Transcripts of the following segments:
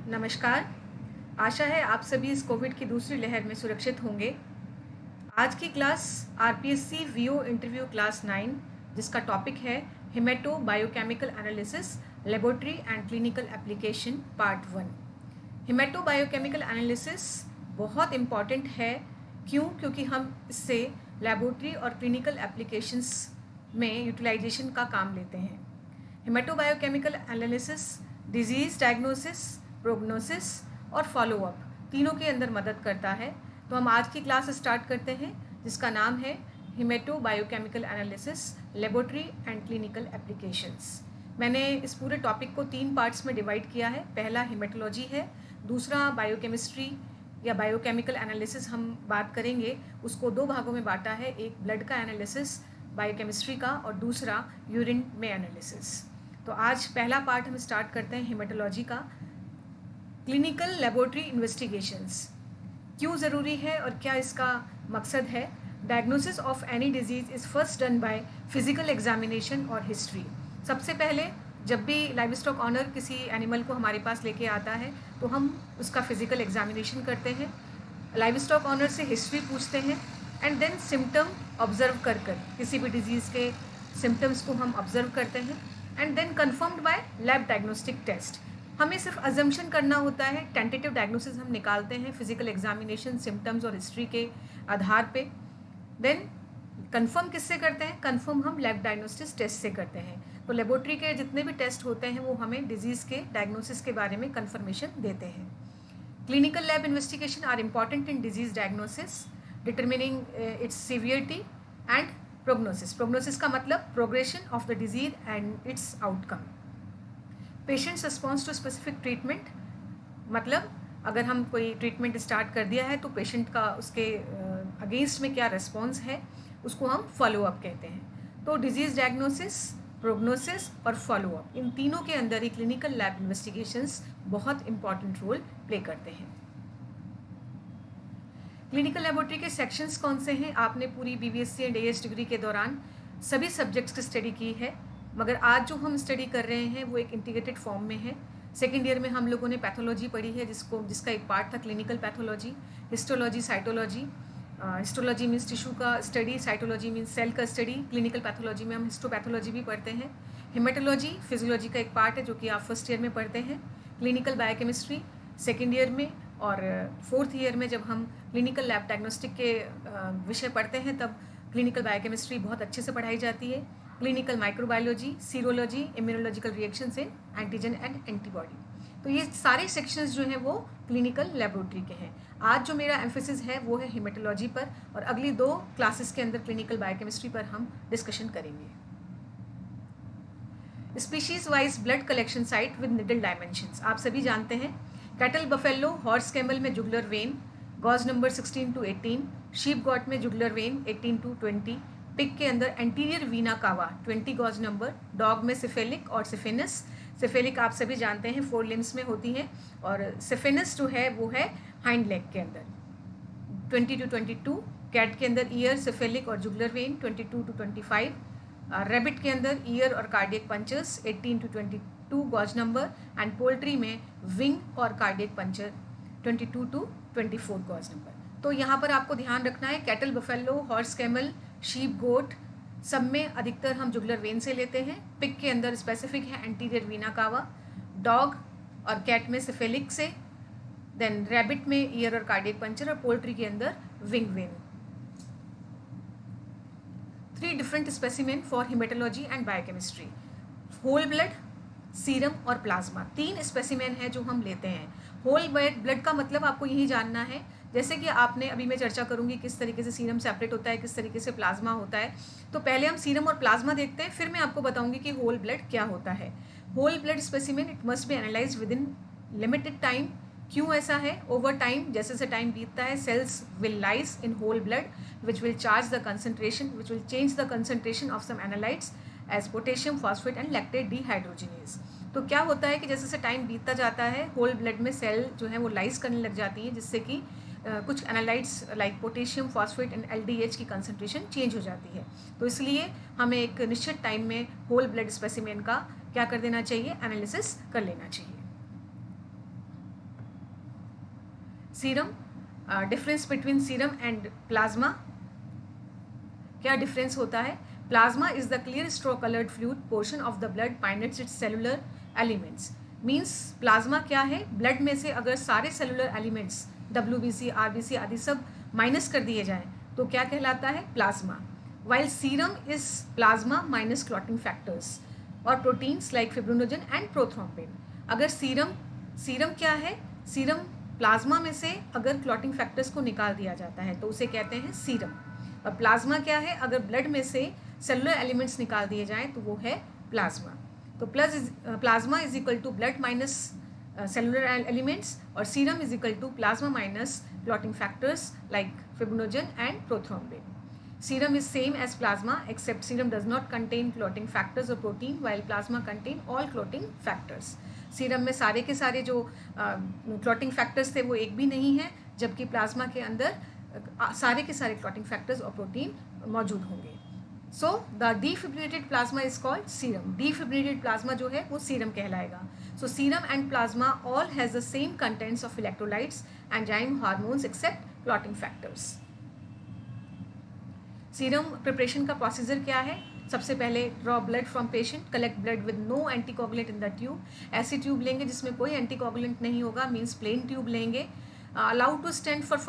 नमस्कार। आशा है आप सभी इस कोविड की दूसरी लहर में सुरक्षित होंगे। आज की class RPSC VO interview class 9 जिसका टॉपिक है hemato biochemical analysis laboratory and clinical application part 1। Hemato biochemical analysis बहुत इम्पॉर्टेंट है। क्योंकि हम इससे लेबोरेटरी और क्लिनिकल एप्लीकेशंस में यूटिलाइजेशन का काम लेते हैं। हिमेटोबायोकेमिकल एनालिसिस डिजीज़ डायग्नोसिस, प्रोग्नोसिस और फॉलोअप तीनों के अंदर मदद करता है। तो हम आज की क्लास स्टार्ट करते हैं जिसका नाम है hematobiochemical analysis laboratory and clinical applications. मैंने इस पूरे टॉपिक को 3 पार्ट्स में डिवाइड किया है। पहला हिमेटोलॉजी है, दूसरा बायोकेमिस्ट्री या बायोकेमिकल एनालिसिस हम बात करेंगे, उसको 2 भागों में बांटा है। एक ब्लड का एनालिसिस बायोकेमिस्ट्री का और दूसरा यूरिन में एनालिसिस। तो आज पहला पार्ट हम स्टार्ट करते हैं हिमेटोलॉजी का। क्लिनिकल लेबोरेटरी इन्वेस्टिगेशंस क्यों ज़रूरी है और क्या इसका मकसद है। Diagnosis of any disease is first done by physical examination और हिस्ट्री। सबसे पहले जब भी लाइव स्टॉक ऑनर किसी एनिमल को हमारे पास लेके आता है तो हम उसका फिजिकल एग्जामिनेशन करते हैं, लाइव स्टॉक ऑनर से हिस्ट्री पूछते हैं एंड देन सिम्टम ऑब्जर्व कर किसी भी डिजीज़ के सिम्टम्स को हम ऑब्जर्व करते हैं and then confirmed by lab diagnostic test. हमें सिर्फ अजम्पशन करना होता है, टेंटेटिव डायग्नोसिस हम निकालते हैं फिजिकल एग्जामिनेशन, सिम्टम्स और हिस्ट्री के आधार पे। देन कन्फर्म किससे करते हैं? कन्फर्म हम लैब डायग्नोस्टिक टेस्ट से करते हैं। तो लेबोरेटरी के जितने भी टेस्ट होते हैं वो हमें डिजीज़ के डायग्नोसिस के बारे में कन्फर्मेशन देते हैं। Clinical lab investigation are important in disease diagnosis determining its severity and prognosis. Prognosis का मतलब progression of the disease and its outcome. Patients response to specific treatment, मतलब अगर हम कोई ट्रीटमेंट स्टार्ट कर दिया है तो पेशेंट का उसके अगेंस्ट में क्या रिस्पॉन्स है उसको हम फॉलोअप कहते हैं। तो डिजीज़ डायग्नोसिस, प्रोग्नोसिस और फॉलोअप, इन तीनों के अंदर ही क्लिनिकल लैब इन्वेस्टिगेशंस बहुत इंपॉर्टेंट रोल प्ले करते हैं। क्लिनिकल लेबोरेटरी के सेक्शंस कौन से हैं? आपने पूरी बीबीएससी एंड एएस डिग्री के दौरान सभी सब्जेक्ट्स की स्टडी की है, मगर आज जो हम स्टडी कर रहे हैं वो एक इंटीग्रेटेड फॉर्म में है। सेकेंड ईयर में हम लोगों ने पैथोलॉजी पढ़ी है जिसका एक पार्ट था clinical pathology, histology, cytology. Histology means tissue का स्टडी, साइटोलॉजी मीन्स सेल का स्टडी, क्लिनिकल पैथोलॉजी में हम हिस्टोपैथोलॉजी भी पढ़ते हैं। हेमेटोलॉजी फिजियोलॉजी का एक पार्ट है जो कि आप फर्स्ट ईयर में पढ़ते हैं। क्लिनिकल बायोकेमिस्ट्री सेकेंड ईयर में, और फोर्थ ईयर में जब हम क्लिनिकल लैब डायग्नोस्टिक के विषय पढ़ते हैं तब क्लिनिकल बायोकेमिस्ट्री बहुत अच्छे से पढ़ाई जाती है। Clinical microbiology, serology, immunological reaction से एंटीजन एंड एंटीबॉडी। तो ये सारे सेक्शंस जो हैं वो क्लिनिकल लेबोरेटरी के हैं। आज जो मेरा एम्फेसिस है वो है हिमेटोलॉजी पर, और अगली 2 क्लासेस के अंदर क्लिनिकल बायोकेमिस्ट्री पर हम डिस्कशन करेंगे। Species wise blood collection site with needle dimensions, आप सभी जानते हैं। कैटल बफेलो, हॉर्स कैमल में jugular vein gauge number 16 to 18, sheep goat में जुगुलर वेन 18 to 20, पिग के अंदर anterior vena cava 20 gauge number, dog में सिफेलिक और सिफिनस। सिफेलिक आप सभी जानते हैं 4 लिम्स में होती है, और सिफिनस जो है वो है हाइंड लेग के अंदर 20 to 22। कैट के अंदर ईयर, सिफेलिक और जुगुलर वेन 22 to 25। रेबिट के अंदर ईयर और cardiac punctures 18 to 22 gauge number, and poultry में विंग और cardiac puncture 22 to 24 gauge number. तो यहाँ पर आपको ध्यान रखना है, cattle, buffalo, horse camel, sheep, goat सब में अधिकतर हम जुगुलर वेन से लेते हैं। पिग के अंदर स्पेसिफिक है एंटीरियर वीना कावा, डॉग और कैट में सिफेलिक से, देन रैबिट में ईयर और कार्डियक पंचर, और पोल्ट्री के अंदर wing vein. 3 different specimen for haematology and biochemistry, whole blood, serum और प्लाज्मा। 3 स्पेसिमेन है जो हम लेते हैं। होल ब्लड का मतलब आपको यही जानना है, जैसे कि आपने अभी मैं चर्चा करूंगी किस तरीके से सीरम सेपरेट होता है, किस तरीके से प्लाज्मा होता है। तो पहले हम सीरम और प्लाज्मा देखते हैं, फिर मैं आपको बताऊंगी कि होल ब्लड क्या होता है। Whole blood specimen it must be analyse within limited time. क्यों ऐसा है? ओवर टाइम, जैसे जैसे टाइम बीतता है, cells will lyse in whole blood which will charge the concentration, which will change the concentration of some analytes as potassium, phosphate and lactate dehydrogenase. तो क्या होता है कि जैसे जैसे टाइम बीतता जाता है होल ब्लड में सेल जो है वो लाइज करने लग जाती हैं, जिससे कि कुछ analytes like potassium, phosphate and LDH की कंसंट्रेशन चेंज हो जाती है। तो इसलिए हमें एक निश्चित टाइम में होल ब्लड स्पेसिमेन का क्या कर देना चाहिए? एनालिसिस कर लेना चाहिए। Serum, difference between serum and plasma, क्या डिफरेंस होता है? Plasma is the clear straw coloured fluid portion of the blood minus it's cellular elements. Means plasma क्या है? ब्लड में से अगर सारे सेलुलर एलिमेंट्स WBC, RBC आदि सब माइनस कर दिए जाएं तो क्या कहलाता है? Plasma. While serum is plasma minus clotting factors और proteins like fibrinogen and prothrombin. अगर सीरम क्या है? सीरम प्लाज्मा में से अगर क्लॉटिंग फैक्टर्स को निकाल दिया जाता है तो उसे कहते हैं सीरम। और प्लाज्मा क्या है? अगर ब्लड में से सेलुलर एलिमेंट्स निकाल दिए जाएं तो वो है प्लाज्मा। तो plasma is equal to blood minus cellular elements और serum is equal to plasma minus clotting factors like fibrinogen and prothrombin. Serum is same as plasma except serum does not contain clotting factors or protein while plasma contain all clotting factors. Serum में सारे के सारे जो clotting factors थे वो एक भी नहीं है, जबकि प्लाज्मा के अंदर सारे के सारे क्लॉटिंग फैक्टर्स और प्रोटीन मौजूद होंगे. So the defibrillated plasma is called serum. Defibrillated plasma जो है वो सीरम कहलाएगा. So serum and plasma all has the same contents of electrolytes, enzyme, hormones except clotting factors. Serum preparation का procedure क्या है? सबसे पहले draw blood from patient, collect blood with no anticoagulant in the tube. ऐसी tube लेंगे जिसमें कोई anticoagulant नहीं होगा, मीन्स प्लेन ट्यूब लेंगे. Allow to stand for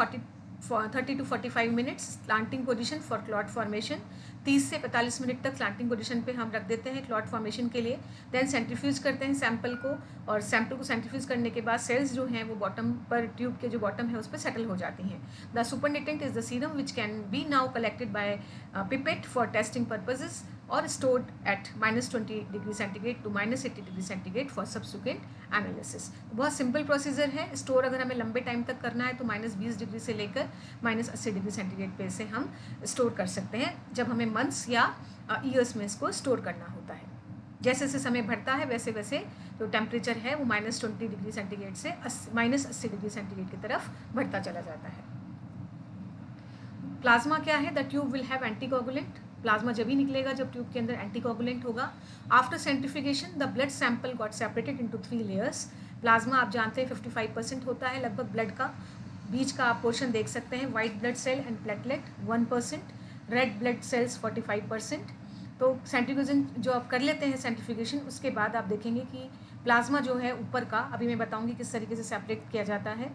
30 to 45 minutes. Slanting position for clot formation. 30 से 45 मिनट तक स्लांटिंग पोजीशन पे हम रख देते हैं क्लॉट फॉर्मेशन के लिए. देन सेंट्रीफ्यूज करते हैं सैंपल को, और सैंपल को सेंट्रीफ्यूज करने के बाद सेल्स जो हैं वो बॉटम पर, ट्यूब के जो बॉटम है उस पर सेटल हो जाती हैं. The supernatant is the serum which can be now collected by pipette for testing purposes और stored at -20 degree centigrade to -80 degree centigrade for subsequent analysis. बहुत सिंपल प्रोसीजर है. स्टोर अगर हमें लंबे टाइम तक करना है तो -20 डिग्री से लेकर -80 डिग्री सेंटीग्रेड पे से हम स्टोर कर सकते हैं, जब हमें मंथ्स या ईयर्स में इसको स्टोर करना होता है. जैसे जैसे समय बढ़ता है वैसे वैसे जो टेम्परेचर है वो -20 डिग्री सेंटीग्रेड से -80 डिग्री सेंटीग्रेड की तरफ बढ़ता चला जाता है. प्लाज्मा क्या है? The tube will have anticoagulant. Plasma जब ही निकलेगा जब ट्यूब के अंदर एंटीकोगुलेंट होगा. After centrification the blood sample got separated into 3 layers. Plasma आप जानते हैं 55% होता है लगभग ब्लड का. बीच का आप पोर्शन देख सकते हैं, white blood cell and platelet 1%, red blood cells 45%. तो सेंट्रीफ्यूजन जो आप कर लेते हैं सेंट्रीफिकेशन, उसके बाद आप देखेंगे कि प्लाज्मा जो है ऊपर का, अभी मैं बताऊंगी किस तरीके से सेपरेट किया जाता है.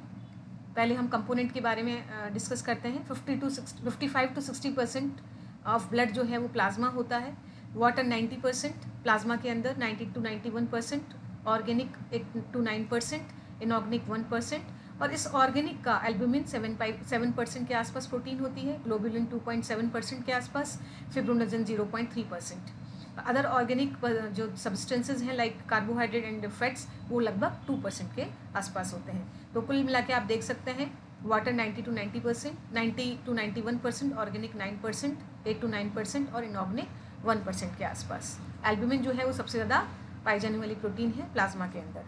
पहले हम कंपोनेंट के बारे में डिस्कस करते हैं. 55 to 60% ऑफ ब्लड जो है वो प्लाज्मा होता है. वाटर 90% प्लाज्मा के अंदर, 90 to 91%. Organic 8 to 9%, inorganic 1%. और इस ऑर्गेनिक का एल्ब्यूमिन 7% के आसपास प्रोटीन होती है, ग्लोबुलिन 2.7% के आसपास, फिब्रोनोजन 0.3%. अदर ऑर्गेनिक जो सब्सटेंसेज हैं लाइक कार्बोहाइड्रेट एंड फैट्स वो लगभग 2% के आसपास होते हैं. तो कुल मिला के आप देख सकते हैं water 90 to 90%, 90 to 91%, organic 9%, 8 to 9% और इनऑर्गेनिक 1% के आसपास. एल्ब्यूमिन जो है वो सबसे ज़्यादा पाई जाने वाली प्रोटीन है प्लाज्मा के अंदर.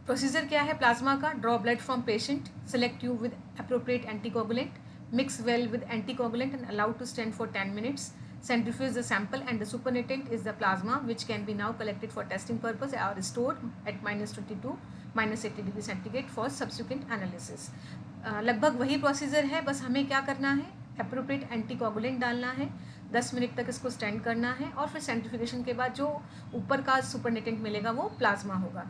प्रोसीजर क्या है प्लाज्मा का? Draw blood from patient, select tube with appropriate anticoagulant, mix well with anticoagulant and allow to stand for 10 minutes. Centrifuge the sample and the supernatant is the plasma which can be now collected for testing purpose or stored at -20 to -80 degree centigrade for subsequent analysis. लगभग वही procedure है, बस हमें क्या करना है? Appropriate anticoagulant डालना है, 10 मिनट तक इसको स्टैंड करना है और फिर सेंट्रीफिकेशन के बाद जो ऊपर का सुपरनेटेंट मिलेगा वो प्लाज्मा होगा.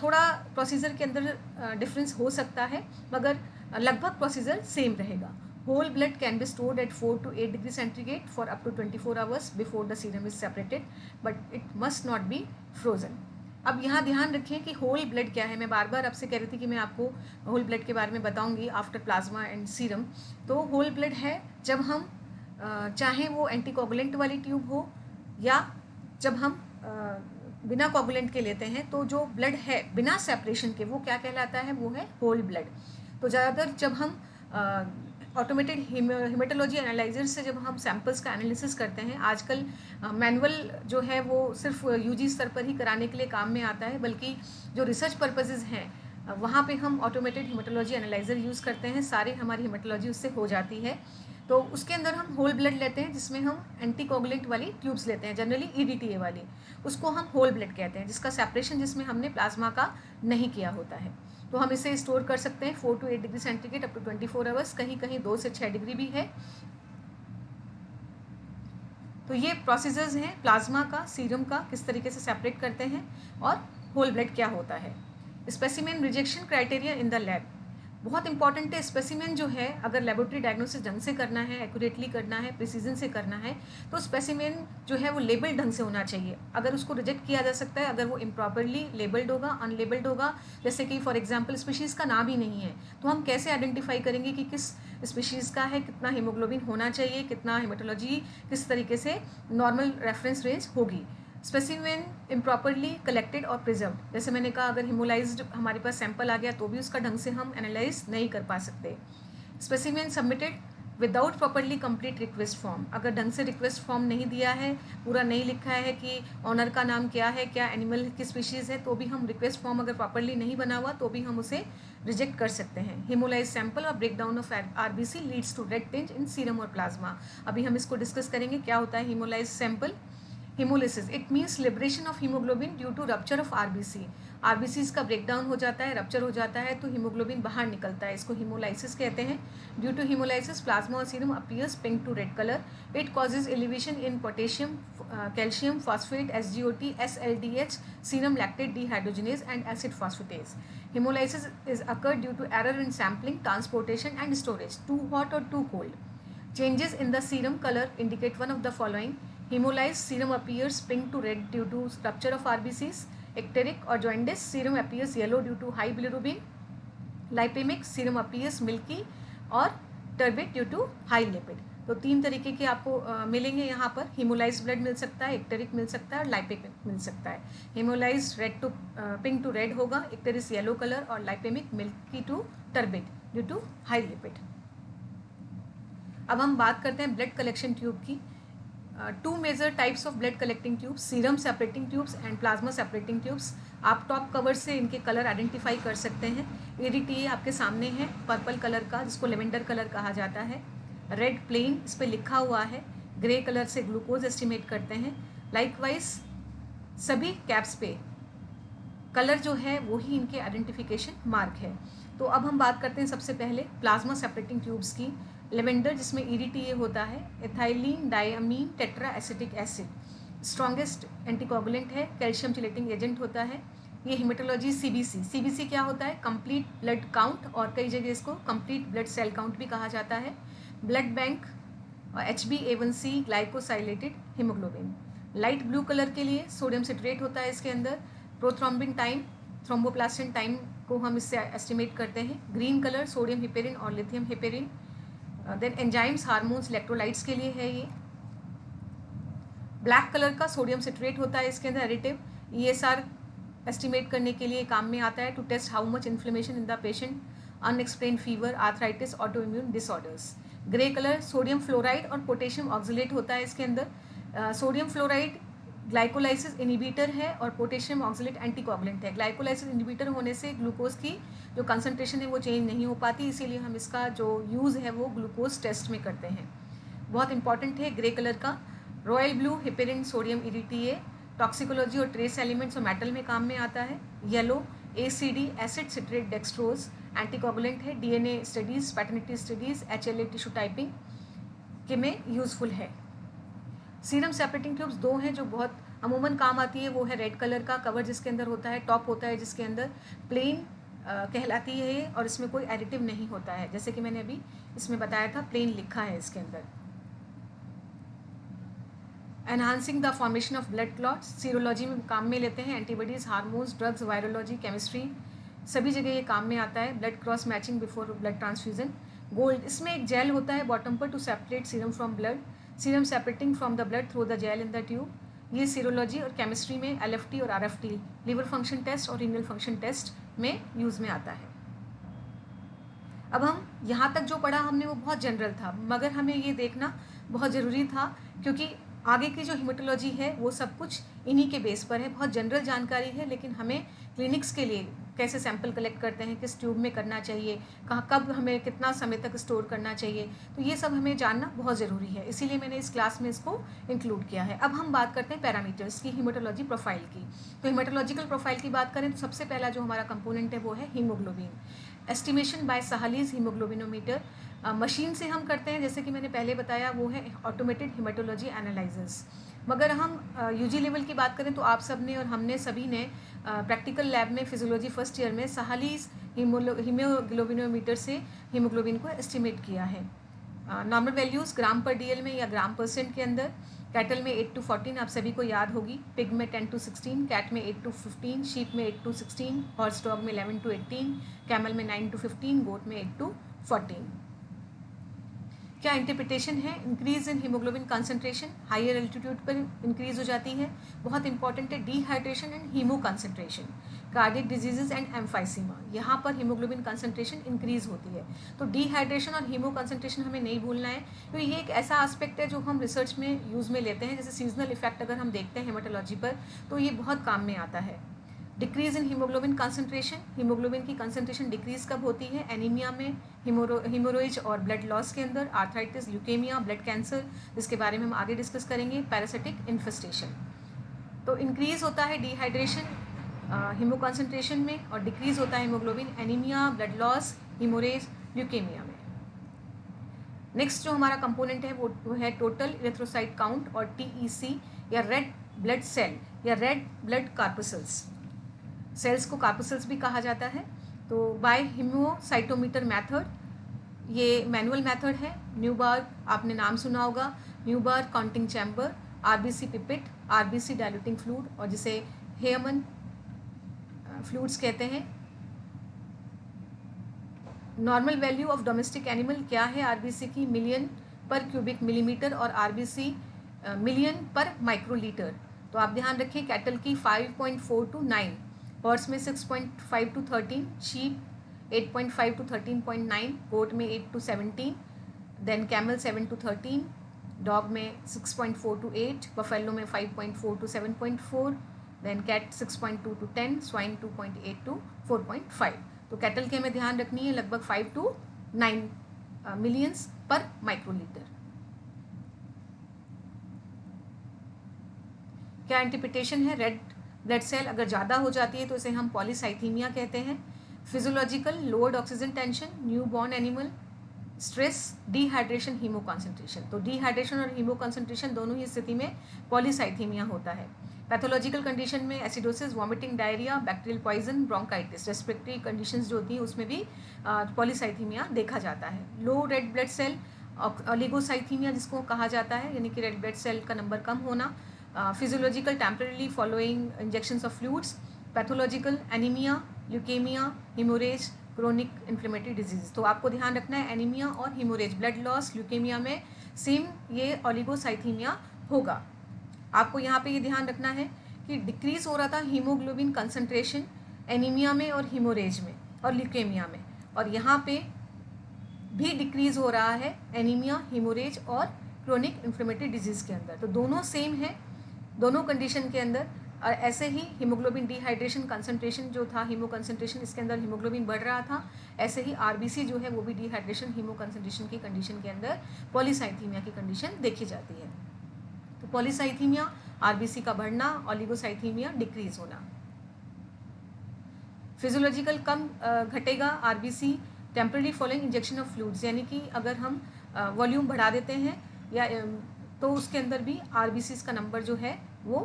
थोड़ा प्रोसीजर के अंदर डिफरेंस हो सकता है मगर लगभग प्रोसीजर सेम रहेगा. Whole blood can be stored at 4 to 8 degree centigrade for up to 24 hours before the serum is separated, but it must not be frozen. अब यहाँ ध्यान रखें कि होल ब्लड क्या है. मैं बार बार आपसे कह रही थी कि मैं आपको होल ब्लड के बारे में बताऊंगी आफ्टर प्लाज्मा एंड सीरम. तो होल ब्लड है जब हम चाहें वो एंटीकोगुलेंट वाली ट्यूब हो या जब हम बिना कोगुलेंट के लेते हैं, तो जो ब्लड है बिना सेपरेशन के वो क्या कहलाता है? वो है होल ब्लड. तो ज़्यादातर जब हम ऑटोमेटेड हेमेटोलॉजी एनालाइजर से जब हम सैंपल्स का एनालिसिस करते हैं, आजकल मैनुअल जो है वो सिर्फ यूजी स्तर पर ही कराने के लिए काम में आता है, बल्कि जो रिसर्च पर्पसेस हैं वहाँ पे हम ऑटोमेटेड हेमेटोलॉजी एनालाइजर यूज़ करते हैं. सारी हमारी हेमेटोलॉजी उससे हो जाती है. तो उसके अंदर हम होल ब्लड लेते हैं जिसमें हम एंटीकोगुलेंट वाली ट्यूब्स लेते हैं, जनरली EDTA वाली. उसको हम होल ब्लड कहते हैं, जिसका सेपरेशन जिसमें हमने प्लाज्मा का नहीं किया होता है. तो हम इसे स्टोर कर सकते हैं 4 to 8 degree centigrade up to 24 hours, कहीं कहीं 2 से 6 डिग्री भी है। तो ये प्रोसीजर्स हैं प्लाज्मा का, सीरम का, किस तरीके से सेपरेट करते हैं, और होल ब्लड क्या होता है। Specimen rejection criteria in the lab बहुत इंपॉर्टेंट है। स्पेसिमेन जो है अगर लेबोरेटरी डायग्नोसिस ढंग से करना है, एक्यूरेटली करना है, प्रिसीजन से करना है, तो स्पेसिमेन जो है वो लेबल्ड ढंग से होना चाहिए। अगर उसको रिजेक्ट किया जा सकता है अगर वो इम्प्रॉपरली लेबल्ड होगा, अनलेबल्ड होगा, जैसे कि फॉर एग्जांपल स्पीशीज़ का नाम ही नहीं है, तो हम कैसे आइडेंटिफाई करेंगे कि किस स्पीशीज़ का है, कितना हीमोग्लोबिन होना चाहिए, कितना हेमेटोलॉजी किस तरीके से नॉर्मल रेफरेंस रेंज होगी। स्पेसिमेन इम्प्रॉपरली कलेक्टेड और प्रिजर्व्ड, जैसे मैंने कहा अगर हिमोलाइज्ड हमारे पास सैंपल आ गया तो भी उसका ढंग से हम एनालाइज नहीं कर पा सकते। Specimen submitted without properly complete request form, अगर ढंग से रिक्वेस्ट फॉर्म नहीं दिया है, पूरा नहीं लिखा है कि ऑनर का नाम क्या है, क्या एनिमल की स्पीशीज़ है, तो भी हम रिक्वेस्ट फॉर्म अगर प्रॉपरली नहीं बना हुआ तो भी हम उसे रिजेक्ट कर सकते हैं। हिमोलाइज सैंपल और breakdown of RBC leads to red tinge in serum और प्लाज्मा। अभी हम इसको डिस्कस करेंगे क्या होता है haemolyse sample. Haemolysis it means liberation of haemoglobin due to rupture of RBC. RBCs का ब्रेकडाउन हो जाता है, रप्चर हो जाता है तो हीमोग्लोबिन बाहर निकलता है, इसको हीमोलाइसिस कहते हैं। ड्यू टू हीमोलाइसिस प्लाज्मा और serum appears pink to red colour. It causes elevation in potassium, calcium phosphate, SgOT, SLDH, serum lactate dehydrogenase and acid phosphatase. Hemolysis is occurred due to error in sampling, transportation and storage, too hot or too cold. Changes in the serum color indicate one of the following. Hemolyzed serum appears pink to red due to rupture of RBCs. Icteric or jaundice serum appears yellow due to high bilirubin. Lipemic serum appears milky और turbid due to high lipid. तो 3 तरीके के आपको मिलेंगे यहाँ पर। Haemolyse blood मिल सकता है, इक्टेरिक मिल सकता है और लाइपेमिक मिल सकता है। Haemolyse red to pink to red होगा, इक्टेरिस येलो कलर और lipaemic milky to turbid due to high lipid. अब हम बात करते हैं ब्लड कलेक्शन ट्यूब की। 2 major types of blood collecting tubes, serum separating tubes and plasma separating tubes. आप top cover से इनके कलर आइडेंटिफाई कर सकते हैं। ADTA आपके सामने है पर्पल कलर का, जिसको लेवेंडर कलर कहा जाता है। रेड प्लेन इस पर लिखा हुआ है, ग्रे कलर से ग्लूकोज एस्टिमेट करते हैं। लाइकवाइज सभी कैप्स पे कलर जो है वही इनके आइडेंटिफिकेशन मार्क है। तो अब हम बात करते हैं सबसे पहले प्लाज्मा सेपरेटिंग ट्यूब्स की। लेवेंडर जिसमें EDTA होता है, ethylene diamine tetra acetic acid strongest anticoagulant है, कैल्शियम चिलेटिंग एजेंट होता है। ये हेमेटोलॉजी CBC क्या होता है, कंप्लीट ब्लड काउंट, और कई जगह इसको कंप्लीट ब्लड सेल काउंट भी कहा जाता है। ब्लड बैंक और HbA1c glycosylated haemoglobin. Light blue colour के लिए सोडियम सिट्रेट होता है इसके अंदर। प्रोथ्रोम्बिन टाइम, थ्रोम्बोप्लास्टिन टाइम को हम इससे एस्टिमेट करते हैं। ग्रीन कलर सोडियम हिपेरिन और lithium heparin. Then enzymes, hormones, electrolytes के लिए है ये। ब्लैक कलर का सोडियम सिट्रेट होता है इसके अंदर एडिटिव। ESR एस्टिमेट करने के लिए काम में आता है, to test how much inflammation in the patient, unexplained fever, arthritis, autoimmune disorders. Grey colour sodium fluoride और पोटेशियम ऑक्सलेट होता है इसके अंदर। सोडियम फ्लोराइड ग्लाइकोलाइसिस इनिबिटर है और पोटेशियम ऑक्सलेट एंटीकोगुलेंट है। ग्लाइकोलाइसिस इनिबिटर होने से ग्लूकोज की जो कंसंट्रेशन है वो चेंज नहीं हो पाती, इसीलिए हम इसका जो यूज़ है वो ग्लूकोज टेस्ट में करते हैं। बहुत इंपॉर्टेंट है ग्रे कलर का। Royal blue heparin sodium EDTA toxicology और ट्रेस एलिमेंट्स और मेटल में काम में आता है। Yellow ACD acid citrate dextrose anticoagulant है। DNA studies, paternity studies, HLA tissue typing के में यूज़फुल है। सीरम सेपरेटिंग ट्यूब्स 2 हैं जो बहुत अमूमन काम आती है, वो है रेड कलर का कवर जिसके अंदर होता है, टॉप होता है जिसके अंदर प्लेन कहलाती है ये, और इसमें कोई एडिटिव नहीं होता है, जैसे कि मैंने अभी इसमें बताया था प्लेन लिखा है इसके अंदर। Enhancing the formation of blood clots, serology में काम में लेते हैं। Antibodies, hormones, drugs, virology, chemistry, सभी जगह ये काम में आता है। Blood cross matching before blood transfusion. Gold, इसमें एक जेल होता है बॉटम पर to separate serum from blood, serum separating from the blood through the gel in the tube. ये सीरोलॉजी और केमिस्ट्री में LFT और RFT, लिवर फंक्शन टेस्ट और रीनल फंक्शन टेस्ट में यूज़ में आता है। अब हम यहाँ तक जो पढ़ा हमने वो बहुत जनरल था, मगर हमें ये देखना बहुत ज़रूरी था क्योंकि आगे की जो हेमेटोलॉजी है वो सब कुछ इन्हीं के बेस पर है। बहुत जनरल जानकारी है, लेकिन हमें क्लिनिक्स के लिए कैसे सैंपल कलेक्ट करते हैं, किस ट्यूब में करना चाहिए, कहाँ कब हमें कितना समय तक स्टोर करना चाहिए, तो ये सब हमें जानना बहुत ज़रूरी है, इसीलिए मैंने इस क्लास में इसको इंक्लूड किया है। अब हम बात करते हैं पैरामीटर्स की, हीमेटोलॉजी प्रोफाइल की। तो हीमेटोलॉजिकल प्रोफाइल की बात करें तो सबसे पहला जो हमारा कंपोनेंट है वो है haemoglobin. Estimation by Sahli's haemoglobinometer machine से हम करते हैं, जैसे कि मैंने पहले बताया, वो है ऑटोमेटेड हीमेटोलॉजी एनालाइजर्स। मगर हम यूजी लेवल की बात करें तो आप सब ने और हमने सभी ने प्रैक्टिकल लैब में फिजियोलॉजी फर्स्ट ईयर में साहलीज हीमोग्लोबिनोमीटर से हीमोग्लोबिन को एस्टिमेट किया है। नॉर्मल वैल्यूज़ ग्राम पर डीएल में या ग्राम परसेंट के अंदर। कैटल में 8 to 14 आप सभी को याद होगी, पिग में 10 to 16, कैट में 8 to 15, शीप में 8 to 16, हॉर्स डॉग में 11 to 18, कैमल में 9 to 15, गोट में 8 to 14। क्या इंटरप्रिटेशन है? Increase in haemoglobin concentration, higher altitude पर इंक्रीज हो जाती है। बहुत इंपॉर्टेंट है dehydration and haemoconcentration, cardiac diseases and emphysema, यहाँ पर हीमोग्लोबिन कंसंट्रेशन इंक्रीज होती है। तो डिहाइड्रेशन और हीमो कंसंट्रेशन हमें नहीं भूलना है, तो ये एक ऐसा एस्पेक्ट है जो हम रिसर्च में यूज़ में लेते हैं। जैसे सीजनल इफेक्ट अगर हम देखते हैं हेमाटोलॉजी पर तो ये बहुत काम में आता है। Decrease in haemoglobin concentration, haemoglobin की कंसंट्रेशन डिक्रीज कब होती है? एनीमिया में, हीमोरोइज और ब्लड लॉस के अंदर, आर्थराइटिस, ल्यूकेमिया, ब्लड कैंसर, जिसके बारे में हम आगे डिस्कस करेंगे, पैरासिटिक इन्फेस्टेशन। तो इंक्रीज होता है डिहाइड्रेशन हीमो कंसंट्रेशन में और डिक्रीज होता है haemoglobin anaemia, blood loss, haemorrhage, leukaemia में। नेक्स्ट जो हमारा कंपोनेंट है वो है टोटल इरेथ्रोसाइट काउंट और टीईसी या रेड ब्लड सेल या रेड ब्लड कार्पसल्स। सेल्स को कार्पसल्स भी कहा जाता है। तो बाय हीमोसाइटोमीटर मेथड, ये मैनुअल मेथड है। न्यूबार्ग आपने नाम सुना होगा, Neubauer counting chamber, RBC pipette, RBC diluting fluid और जिसे हेयमन फ्लूइड्स कहते हैं। Normal value of domestic animal क्या है आरबीसी की? मिलियन पर क्यूबिक मिलीमीटर और आरबीसी मिलियन पर माइक्रोलीटर। तो आप ध्यान रखें, कैटल की 5.4 to 9, हॉर्स में 6.5 to 13, शीप 8.5 to 13.9, गोट में 8 to 17, then camel 7 to 13, dog में 6.4 to 8, बफेलो में 5.4 to 7.4, then cat 6.2 to 10, swine 2.8 to 4.5। तो कैटल के हमें ध्यान रखनी है लगभग 5 to 9 मिलियंस पर माइक्रोलीटर। क्या इंटरप्रिटेशन है? रेड ब्लड सेल अगर ज़्यादा हो जाती है तो इसे हम पॉलीसाइथीमिया कहते हैं। Physiological lowered oxygen tension, new born animal, stress, dehydration, haemoconcentration. तो डिहाइड्रेशन और हीमो कंसंट्रेशन दोनों ही स्थिति में पॉलीसाइथीमिया होता है। पैथोलॉजिकल कंडीशन में acidosis, vomiting, diarrhoea, bacterial poison, bronchitis, respiratory conditions जो होती हैं उसमें भी पॉलीसाइथीमिया देखा जाता है। Low red blood cell, oligocythaemia जिसको कहा जाता है, यानी कि रेड ब्लड सेल का नंबर कम होना। Physiological temporary following injections of fluids, pathological anaemia, leukaemia, haemorrhage, chronic inflammatory disease. तो आपको ध्यान रखना है एनीमिया और हीमोरेज, ब्लड लॉस, ल्यूकेमिया में सेम ये ओलिगोसाइथीमिया होगा। आपको यहाँ पे ये ध्यान रखना है कि डिक्रीज हो रहा था हीमोग्लोबिन कंसंट्रेशन एनीमिया में और हीमोरेज में और ल्यूकेमिया में, और यहाँ पे भी डिक्रीज हो रहा है एनीमिया, हीमोरेज और क्रोनिक इन्फ्लेमेटरी डिजीज के अंदर। तो दोनों सेम है दोनों कंडीशन के अंदर। और ऐसे ही हीमोग्लोबिन डिहाइड्रेशन कंसंट्रेशन जो था, हीमो कंसंट्रेशन, इसके अंदर हीमोग्लोबिन बढ़ रहा था, ऐसे ही आरबीसी जो है वो भी डिहाइड्रेशन हीमो कंसंट्रेशन की कंडीशन के अंदर पॉलीसाइथीमिया की कंडीशन देखी जाती है। तो पॉलीसाइथीमिया आरबीसी का बढ़ना, ओलिगोसाइथीमिया डिक्रीज होना। फिजियोलॉजिकल कम घटेगा RBC temporary following injection of fluids, यानी कि अगर हम वॉल्यूम बढ़ा देते हैं या तो उसके अंदर भी आरबीसी का नंबर जो है वो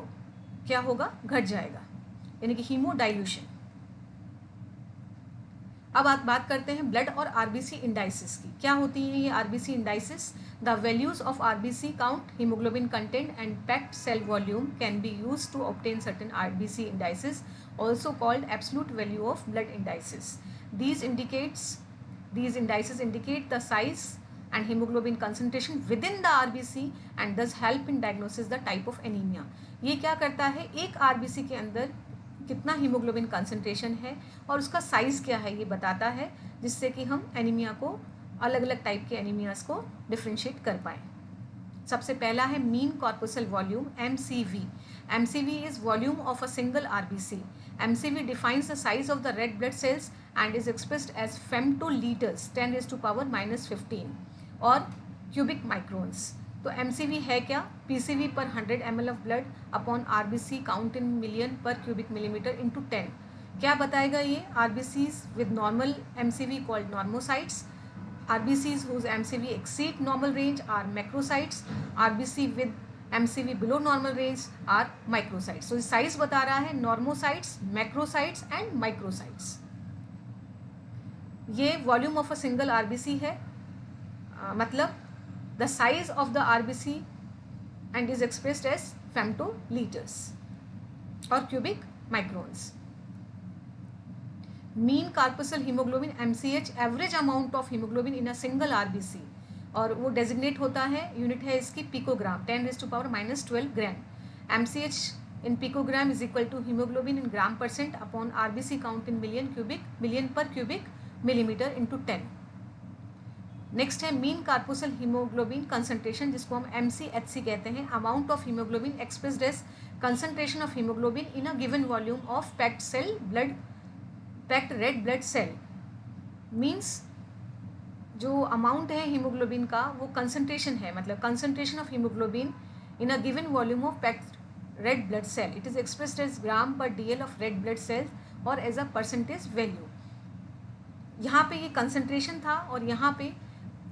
क्या होगा, घट जाएगा, यानी कि हीमो डाइल्यूशन। अब आप बात करते हैं ब्लड और आरबीसी इंडाइसिस की। क्या होती हैं ये RBC indices? The values of RBC count, haemoglobin content and packed cell volume can be use to obtain certain RBC indices, also called absolute value of blood indices. These indices indicate the size and hemoglobin concentration within the RBC and thus help in diagnosis the type of anemia. ये क्या करता है, एक RBC के अंदर कितना haemoglobin concentration है और उसका साइज़ क्या है ये बताता है, जिससे कि हम एनीमिया को, अलग अलग टाइप के एनीमियाज को डिफ्रेंशिएट कर पाएँ। सबसे पहला है mean corpuscular volume, MCV. MCV is volume of a single RBC. MCV defines the size of the red blood cells and is expressed as femtoliters 10 raised to power minus 15 और cubic microns. तो MCV है क्या? PCV पर 100 ml of blood upon RBC count in million per cubic millimetre into 10. क्या बताएगा ये? RBCs with normal MCV called normocytes. RBCs whose MCV exceed normal range are macrocytes. RBC with MCV below normal range are microcytes. So size बता रहा है normocytes, macrocytes and microcytes. ये volume of a single RBC है, मतलब the size of the RBC and is expressed as femtoliters और cubic microns. Mean corpuscular haemoglobin MCH average amount of haemoglobin in a single RBC, और वो designate होता है, unit है इसकी picogram 10 raised to power minus 12 gram. MCH in picogram is equal to haemoglobin in gram percent upon RBC count in million per cubic millimetre into 10. Next है mean corpuscular haemoglobin concentration, जिसको हम MCHC कहते हैं, amount of haemoglobin expressed as concentration of haemoglobin in a given volume of packed red blood cell. Means जो amount है haemoglobin का वो concentration है, मतलब concentration of haemoglobin in a given volume of packed red blood cell. It is expressed as gram per DL of red blood cells और as a percentage value. यहाँ पे ये कंसंट्रेशन था और यहाँ पे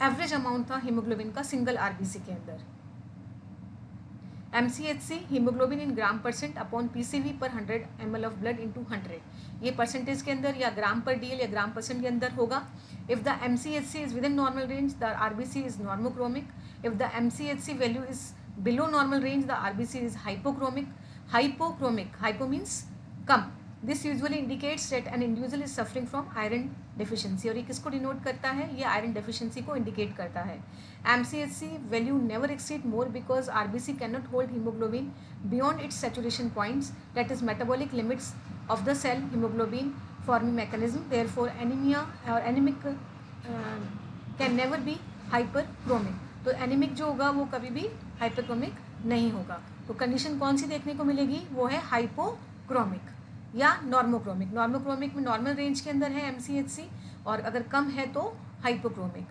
एवरेज अमाउंट था हीमोग्लोबिन का सिंगल RBC के अंदर. MCHC haemoglobin in gram percent upon PCV पर 100 ml ऑफ ब्लड इंटू 100. ये परसेंटेज के अंदर या ग्राम पर DL या ग्राम परसेंट के अंदर होगा. If the MCHC is with in normal range the RBC is normochromic. If the MCHC value is below normal range the RBC is hypochromic. Hypo means come. This usually indicates that an individual is suffering from iron deficiency, और ये किसको denote करता है? ये iron deficiency को indicate करता है. MCHC value never exceed more because RBC can not hold haemoglobin beyond it's saturation points, that is metabolic limits of the cell hemoglobin forming mechanism. Therefore anemia or anemic can never be hyperchromic. तो anaemic जो होगा वो कभी भी hyperchromic नहीं होगा. तो condition कौन सी देखने को मिलेगी? वो है हाइपोक्रोमिक या नॉर्मोक्रोमिक. नॉर्मोक्रोमिक में नॉर्मल रेंज के अंदर है MCHC, और अगर कम है तो हाइपोक्रोमिक.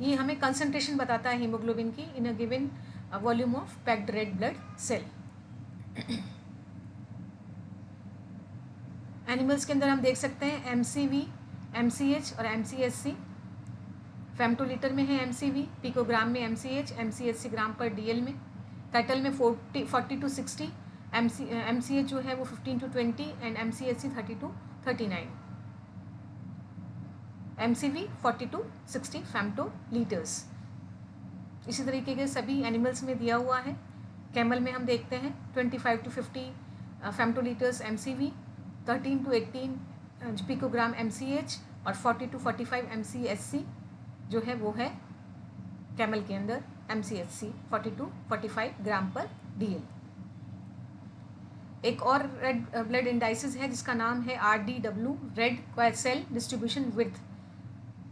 ये हमें कंसंट्रेशन बताता है हीमोग्लोबिन की in a given volume of packed red blood cell. Animals के अंदर हम देख सकते हैं MCV, MCH और MCHC. फेम्टोलीटर में है MCV, पिकोग्राम में MCH, MCHC ग्राम पर DL में. कैटल में 40 to 60, MCH जो है वो 15 to 20 and MCHC 30 to 39. MCV 40 to 60 फेम्टोलीटर्स. इसी तरीके के सभी एनिमल्स में दिया हुआ है. कैमल में हम देखते हैं 25 to 50 फेम्टोलीटर्स MCV, 13 to 18 picogram MCH और 40 to 45 MCHC जो है वो है कैमल के अंदर MCHC 40 to 45 gram per DL. एक और रेड ब्लड इंडाइसिस है जिसका नाम है RDW, red cell distribution width.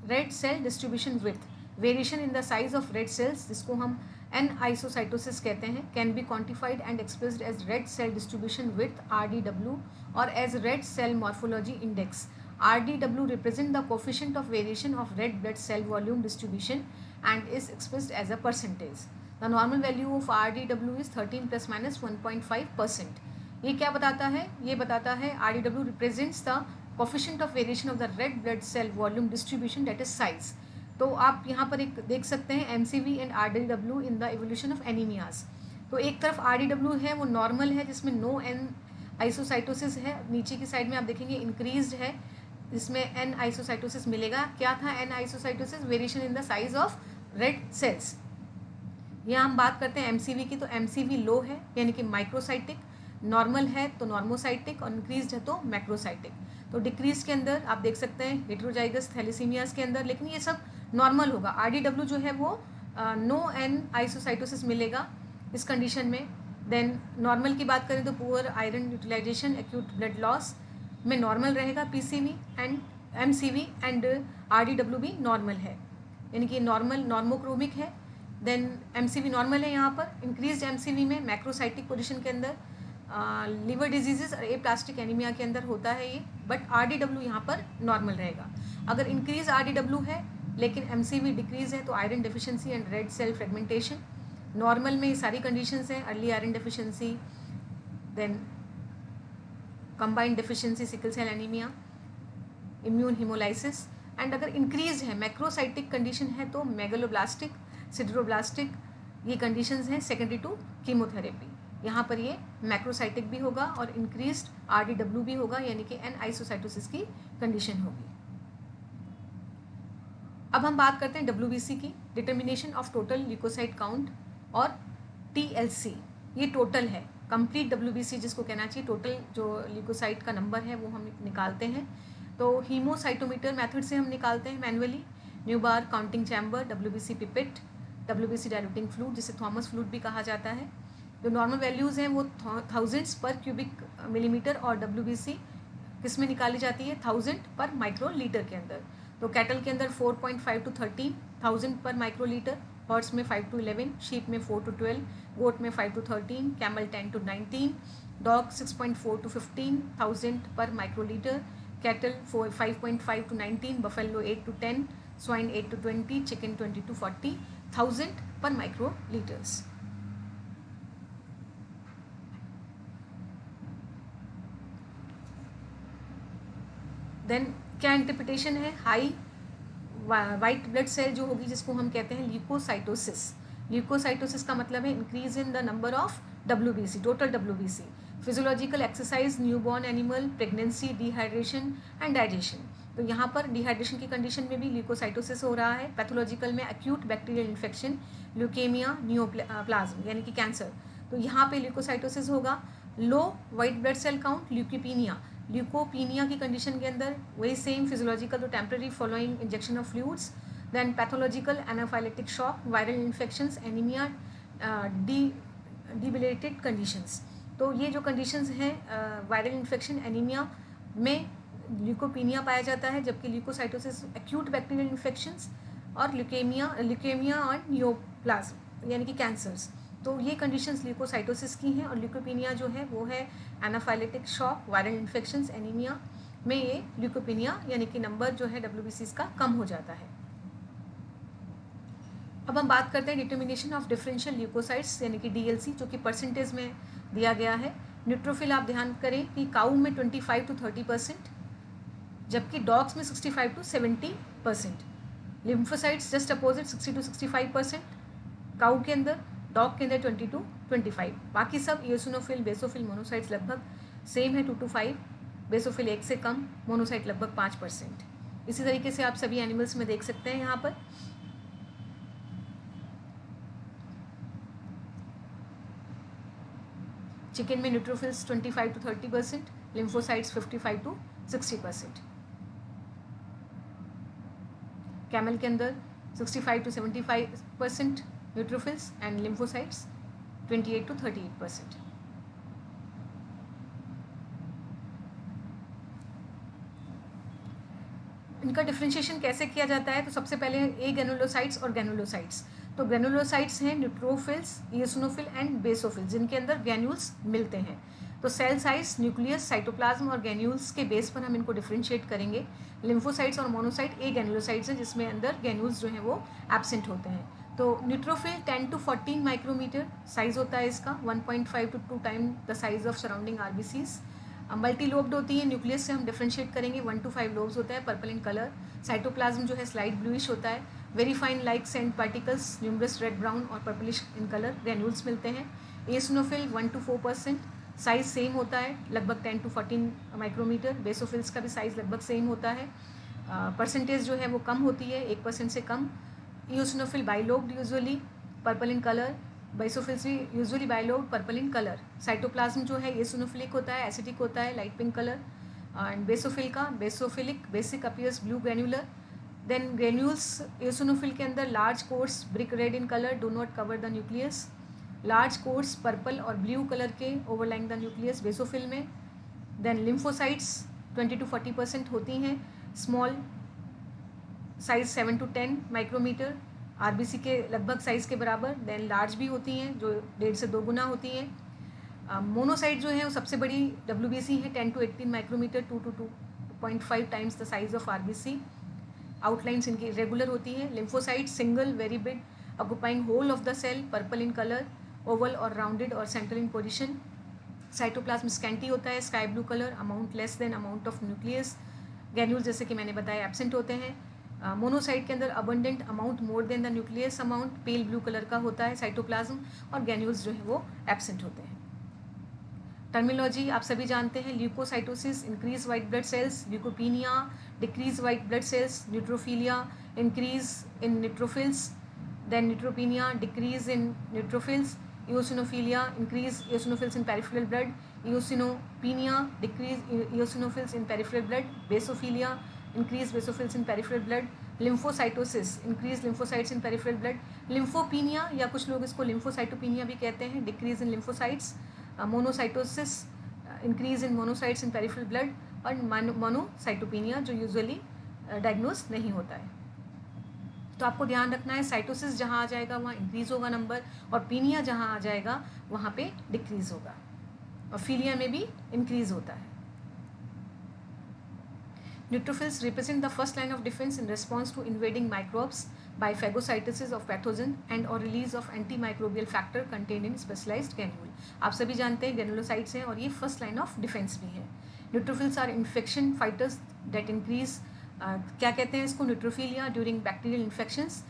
Red cell distribution width, variation in the size of red cells, जिसको हम N-आइसोसाइटोसिस कहते हैं, can be quantified and expressed as red cell distribution width RDW और as red cell morphology index. RDW represent the coefficient of variation of red blood cell volume distribution and is expressed as a percentage. The normal value of RDW is 13 plus minus 1.5%. ये क्या बताता है? ये बताता है RDW represents the coefficient of variation of the red blood cell volume distribution, that is size. तो आप यहाँ पर एक देख सकते हैं MCV and RDW in the evolution of anaemias. तो एक तरफ RDW है वो नॉर्मल है जिसमें नो N आइसोसाइटोसिस है. नीचे की साइड में आप देखेंगे इंक्रीज्ड है जिसमें N आइसोसाइटोसिस मिलेगा. क्या था N isocytosis? Variation in the size of red cells. यहाँ हम बात करते हैं MCV की, तो MCV लो है यानी कि माइक्रोसाइटिक, नॉर्मल है तो नॉर्मोसाइटिक और इंक्रीज्ड है तो मैक्रोसाइटिक. तो डिक्रीज के अंदर आप देख सकते हैं हेटेरोजाइगस थैलेसीमियाज के अंदर, लेकिन ये सब नॉर्मल होगा. RDW जो है वो नो N आइसोसाइटोसिस मिलेगा इस कंडीशन में. देन नॉर्मल की बात करें तो poor iron utilisation, acute blood loss में नॉर्मल रहेगा PCV and MCV and RDW भी नॉर्मल है. यानी कि नॉर्मल नॉर्मोक्रोमिक है। देन एमसीवी नॉर्मल है यहाँ पर। इंक्रीज्ड एमसीवी में मैक्रोसाइटिक पोजीशन के अंदर लिवर डिजीजेस और एप्लास्टिक एनीमिया के अंदर होता है ये, बट आरडीडब्ल्यू यहाँ पर नॉर्मल रहेगा। अगर इंक्रीज आरडीडब्ल्यू है लेकिन एमसीवी डिक्रीज है तो iron deficiency and red cell fragmentation. Normal में ये सारी कंडीशंस हैं, early iron deficiency, then combined deficiency, sickle cell anaemia, immune haemolysis. And अगर इंक्रीज है मैक्रोसाइटिक कंडीशन है तो मेगलोब्लास्टिक, सिडरोब्लास्टिक, ये कंडीशंस हैं सेकेंडरी टू कीमोथेरेपी। यहाँ पर ये मैक्रोसाइटिक भी होगा और इंक्रीज्ड आरडीडब्ल्यू भी होगा, यानी कि एन आइसोसाइटोसिस की कंडीशन होगी। अब हम बात करते हैं डब्ल्यूबीसी की, determination of total leucocyte count, और टीएलसी ये टोटल है, कंप्लीट डब्ल्यूबीसी जिसको कहना चाहिए, टोटल जो ल्यूकोसाइट का नंबर है वो हम निकालते हैं। तो हीमोसाइटोमीटर मेथड से हम निकालते हैं manually, Neubauer counting chamber, WBC pipette, WBC diluting fluid जिसे थॉमस फ्लूइड भी कहा जाता है। जो नॉर्मल वैल्यूज़ हैं वो थाउजेंड्स पर क्यूबिक मिलीमीटर, और डब्ल्यूबीसी किस में निकाली जाती है, 1000 पर माइक्रो लीटर के अंदर। तो कैटल के अंदर 4.5 to 13,000 पर माइक्रो लीटर, हॉर्स में 5 to 11, शीप में 4 to 12, गोट में 5 to 13, camel 10 to 19, dog 6.4 to 15,000 पर micro litre, cattle 5.5 to 19, buffalo 8 to 10, swine 8 to 20, chicken 20 to 40,000 पर माइक्रो लीटर्स। देन क्या इंटरप्रिटेशन है, हाई वाइट ब्लड सेल जो होगी जिसको हम कहते हैं ल्यूकोसाइटोसिस। ल्यूकोसाइटोसिस का मतलब है increase in the number of WBC, total WBC. Physiological exercise, newborn animal, pregnancy, dehydration and digestion. तो यहाँ पर डिहाइड्रेशन की कंडीशन में भी ल्यूकोसाइटोसिस हो रहा है। पैथोलॉजिकल में acute bacterial infection, leukaemia, neoplasm यानी कि कैंसर, तो यहाँ पे ल्यूकोसाइटोसिस होगा। Low white blood cell count, leucopenia की कंडीशन के अंदर वही सेम फिजियोलॉजिकल, तो temporary following injection of fluids. Then pathological anaphylactic shock, viral infections, anaemia, debilitated conditions. तो ये जो कंडीशंस हैं वायरल इन्फेक्शन, एनीमिया में ल्यूकोपीनिया पाया जाता है, जबकि ल्यूकोसाइटोसिस एक्यूट बैक्टीरियल इन्फेक्शंस, और ल्यूकेमिया और नियोप्लाज्म यानी कि कैंसर्स। तो ये कंडीशंस ल्यूकोसाइटोसिस की हैं। और ल्यूकोपीनिया जो है वो है anaphylactic shock, viral infections, anaemia में ये ल्यूकोपीनिया यानी कि नंबर जो है डब्ल्यूबीसीज का कम हो जाता है। अब हम बात करते हैं डिटर्मिनेशन ऑफ डिफरेंशियल ल्यूकोसाइट्स यानी कि डीएलसी, जो कि परसेंटेज में दिया गया है। न्यूट्रोफिल आप ध्यान करें कि काऊ में 25 to 30%, जबकि डॉग्स में 65 to 70%। Lymphocytes just opposite 60 to 65% काऊ के अंदर, डॉग के अंदर 20 to 25। बाकी सब इयोसिनोफिल, बेसोफिल, मोनोसाइट्स लगभग सेम है 2 to 5, बेसोफिल 1 से कम, मोनोसाइट लगभग 5%। इसी तरीके से आप सभी एनिमल्स में देख सकते हैं। यहाँ पर चिकन में neutrophils 25 to 30%, lymphocytes 55 to 60%। Camel के अंदर 65 to 75% neutrophils and lymphocytes 28 to 38%। इनका डिफ्रेंशिएशन कैसे किया जाता है, तो सबसे पहले ए ग्रेनुलोसाइट्स और ग्रेनुलोसाइट्स। तो ग्रेनुलोसाइट्स हैं न्यूट्रोफिल्स, इयोसिनोफिल एंड बेसोफिल, जिनके अंदर ग्रेन्यूल्स मिलते हैं। तो सेल साइज, न्यूक्लियस, साइटोप्लाज्म और ग्रेन्यूल्स के बेस पर हम इनको डिफ्रेंशिएट करेंगे। लिम्फोसाइट्स और मोनोसाइट ए ग्रेनुलोसाइट्स हैं जिसमें अंदर ग्रेन्यूल्स जो हैं वो एब्सेंट होते हैं। तो न्यूट्रोफिल 10 to 14 माइक्रोमीटर साइज होता है इसका, 1.5 to 2 time the size of surrounding RBCs. Multi lobed होती है, न्यूक्लियस से हम डिफ्रेंशिएट करेंगे, 1 to 5 लोब्स होता है, पर्पल इन कलर। साइटोप्लाज्म जो है स्लाइट ब्लूइश होता है, very fine like sand particles, numerous red brown और पर्पलिश इन कलर, ग्रेन्यूल्स मिलते हैं। एसिनोफिल 1 to 4%, साइज सेम होता है, लगभग 10 to 14 माइक्रोमीटर। बेसोफिल्स का भी साइज लगभग सेम होता है, परसेंटेज जो है वो कम होती है, 1% से कम। Eosinophil bilobed usually, purple in colour, basophils भी usually bilobed, purple in colour. Cytoplasm जो है एसिनोफिलिक होता है, एसिडिक होता है, light pink colour. And basophil का basophilic basic appears blue granular. Then granules eosinophil के अंदर large coarse brick red in colour, do not cover the nucleus. Large coarse purple और ब्लू कलर के overlying the nucleus basophil में। Then lymphocytes 20 to 40% होती हैं, small size 7 to 10 micrometre, RBC के लगभग size के बराबर। देन लार्ज भी होती हैं जो 1.5 से 2 गुना होती हैं। मोनोसाइट जो है वो सबसे बड़ी डब्ल्यूबीसी है, 10 to 18 micrometre, 2 to 2.5 times the size of RBC. Outlines इनकी इरेगुलर होती हैं। Lymphocyte single, very big, occupying whole of the cell, purple in colour, oval और राउंडेड और central in position. Cytoplasm scanty होता है, sky blue colour, amount less than amount of nucleus. Granules जैसे कि मैंने बताया एब्सेंट होते हैं। मोनोसाइट के अंदर abundant amount more than the nucleus amount, pale blue colour का होता है साइटोप्लाज्म, और ग्रैन्यूल्स जो है वो एब्सेंट होते हैं। टर्मिनोलॉजी आप सभी जानते हैं, leucocytosis increase white blood cells, leucopenia decrease white blood cells, neutrophilia increase in neutrophils, then neutropenia decrease in neutrophils, eosinophilia increase eosinophils in peripheral blood, eosinopenia decrease eosinophils in peripheral blood, basophilia increase basophils in peripheral blood, lymphocytosis increase lymphocytes in peripheral blood, lymphopenia या कुछ लोग इसको lymphocytopenia भी कहते हैं, decrease in lymphocytes, monocytosis increase in monocytes in peripheral blood, और monocytopenia जो usually diagnose नहीं होता है। तो आपको ध्यान रखना है, साइटोसिस जहाँ आ जाएगा वहाँ इंक्रीज होगा नंबर, और पीनिया जहाँ आ जाएगा वहाँ पे डिक्रीज होगा, और फीलिया में भी इंक्रीज होता है। Neutrophils represent the first line of defence in response to invading microbes by phagocytosis of pathogen and or release of antimicrobial factor contained in specialized granule। आप सभी जानते हैं ग्रेनुलोसाइट्स हैं और ये फर्स्ट लाइन ऑफ डिफेंस भी है। Neutrophils are infection fighters that increase, क्या कहते हैं इसको, neutrophilia during bacterial infections.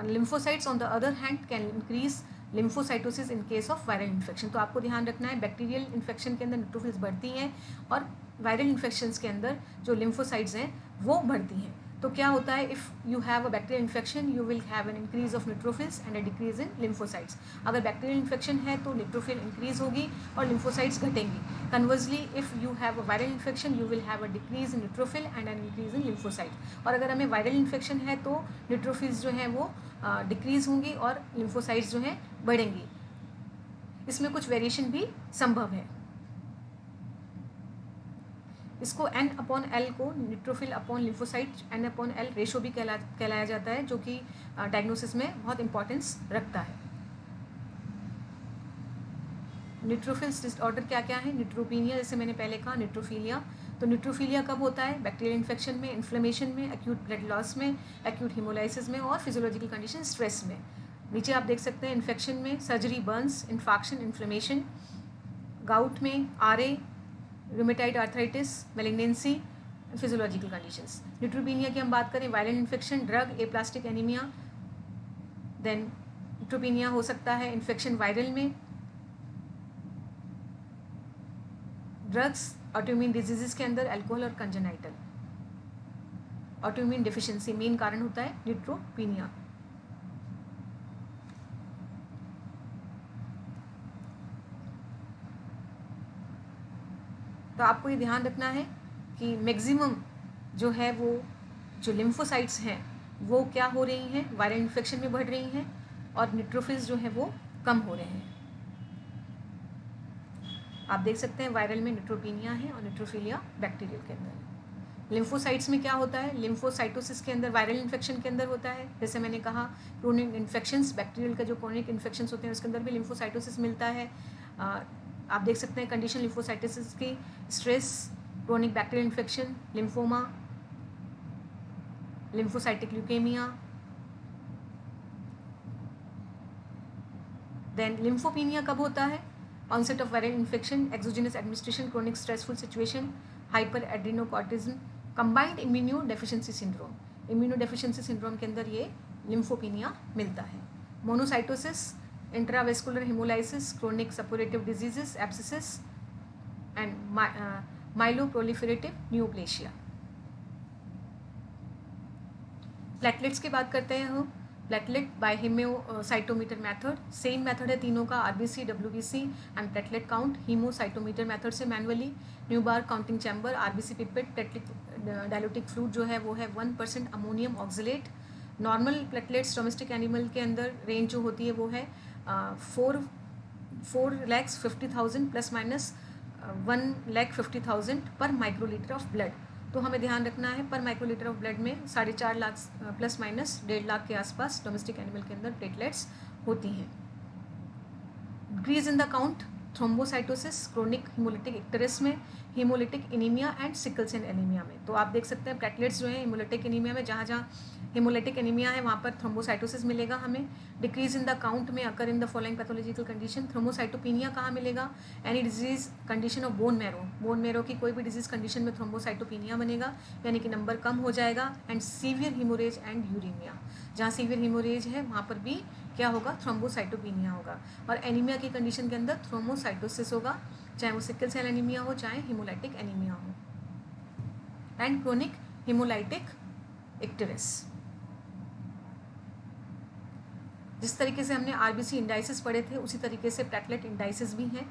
Lymphocytes on the other hand can increase lymphocytosis in case of viral infection. तो आपको ध्यान रखना है, बैक्टीरियल इन्फेक्शन के अंदर न्यूट्रोफिल्स बढ़ती हैं, और वायरल इन्फेक्शंस के अंदर जो लिम्फोसाइट्स हैं वो बढ़ती हैं। तो क्या होता है, if you have a bacterial infection you will have an increase of neutrophils and a decrease in lymphocytes. अगर बैक्टीरियल इन्फेक्शन है तो न्यूट्रोफिल इंक्रीज होगी और लिम्फोसाइट्स घटेंगी। Conversely if you have a viral infection you will have a decrease in neutrophil and an increase in lymphocyte. और अगर हमें viral infection है तो न्यूट्रोफिल्स जो हैं वो डिक्रीज होंगी और लिम्फोसाइट्स जो हैं बढ़ेंगी। इसमें कुछ वेरिएशन भी संभव है। इसको N/L को neutrophil upon lymphocyte N/L ratio भी कहलाया जाता है, जो कि डायग्नोसिस में बहुत इंपॉर्टेंस रखता है। न्यूट्रोफिल्स डिसऑर्डर क्या क्या है, न्यूट्रोपीनिया जैसे मैंने पहले कहा, न्यूट्रोफिलिया। तो न्यूट्रोफिलिया कब होता है, बैक्टीरियल इन्फेक्शन में, इन्फ्लेमेशन में, एक्यूट ब्लड लॉस में, एक्यूट हीमोलाइसिस में, और फिजियोलॉजिकल कंडीशन स्ट्रेस में। नीचे आप देख सकते हैं इन्फेक्शन में surgery, burns, infarction, inflammation, gout में RA, rheumatoid arthritis, malignancy, physiological conditions. Neutropenia की हम बात करें, viral infection, drug, aplastic anaemia. Then neutropenia हो सकता है इन्फेक्शन वायरल में, ड्रग्स, ऑटोइम्यून डिजीजेस के अंदर अल्कोहल और कंजेनाइटल। ऑटोइम्यून डिफिशिएंसी मेन कारण होता है न्यूट्रोपीनिया। तो आपको ये ध्यान रखना है कि मैक्सिमम जो है वो जो लिम्फोसाइट्स हैं वो क्या हो रही हैं, वायरल इन्फेक्शन में बढ़ रही हैं, और न्यूट्रोफिल्स जो है वो कम हो रहे हैं। आप देख सकते हैं वायरल में न्यूट्रोपीनिया है और न्यूट्रोफिलिया बैक्टीरियल के अंदर। लिम्फोसाइट्स में क्या होता है, लिम्फोसाइटोसिस के अंदर वायरल इन्फेक्शन के अंदर होता है, जैसे मैंने कहा क्रोनिक इन्फेक्शंस, बैक्टीरियल का जो क्रोनिक इन्फेक्शंस होते हैं उसके अंदर भी लिम्फोसाइटोसिस मिलता है। आप देख सकते हैं कंडीशन लिम्फोसाइटोसिस की, stress, chronic bacterial infection, lymphoma, lymphocytic leukaemia. Then lymphopenia कब होता है, onset of viral infection, exogenous administration, chronic stressful situation, hyper adrenocorticism, combined immuno deficiency syndrome. Immuno deficiency syndrome के अंदर ये लिम्फोपीनिया मिलता है। Monocytosis, intravascular haemolysis, chronic suppurative diseases, abscesses and myeloproliferative neoplasia. Platelets की बात करते हैं हम। Platelet by haemocytometer method, same method है तीनों का, RBC, WBC and platelet count. Haemocytometer method से manually, Neubauer counting chamber, RBC pipette, platelet diluting fluid जो है वो है 1% ammonium oxalate. Normal platelets domestic animal के अंदर रेंज जो होती है वो है 4,50,000 प्लस माइनस 1,50,000 पर माइक्रोलीटर ऑफ ब्लड। तो हमें ध्यान रखना है पर माइक्रोलीटर ऑफ ब्लड में 4.5 लाख प्लस माइनस 1.5 लाख के आसपास डोमेस्टिक एनिमल के अंदर प्लेटलेट्स होती हैं। Increase in the count, thrombocytosis, chronic haemolytic icterus में, haemolytic anaemia and sickle cell anaemia में। तो आप देख सकते हैं प्लेटलेट्स जो है हिमोलिटिक एनीमिया में, जहाँ जहाँ हिमोलिटिक एनीमिया है वहाँ पर थ्रोम्बोसाइटोसिस मिलेगा हमें। डिक्रीज इन द काउंट में occur in the following pathological condition. Thrombocytopenia कहाँ मिलेगा? Any disease condition of bone marrow, bone marrow की कोई भी डिजीज कंडीशन में थ्रोम्बोसाइटोपिनिया बनेगा, यानी कि नंबर कम हो जाएगा। And severe haemorrhage and uraemia, जहाँ सीवियर हीमोरेज है वहाँ पर भी क्या होगा? थ्रोम्बोसाइटोपिनिया होगा। और एनीमिया की कंडीशन के अंदर थ्रोम्बोसाइटोसिस होगा, चाहे वो सिकल सेल एनीमिया हो चाहे हिमोलाइटिक एनीमिया हो। And chronic haemolytic icterus. जिस तरीके से हमने आरबीसी इंडाइसिस पढ़े थे उसी तरीके से प्लेटलेट इंडाइसिस भी हैं।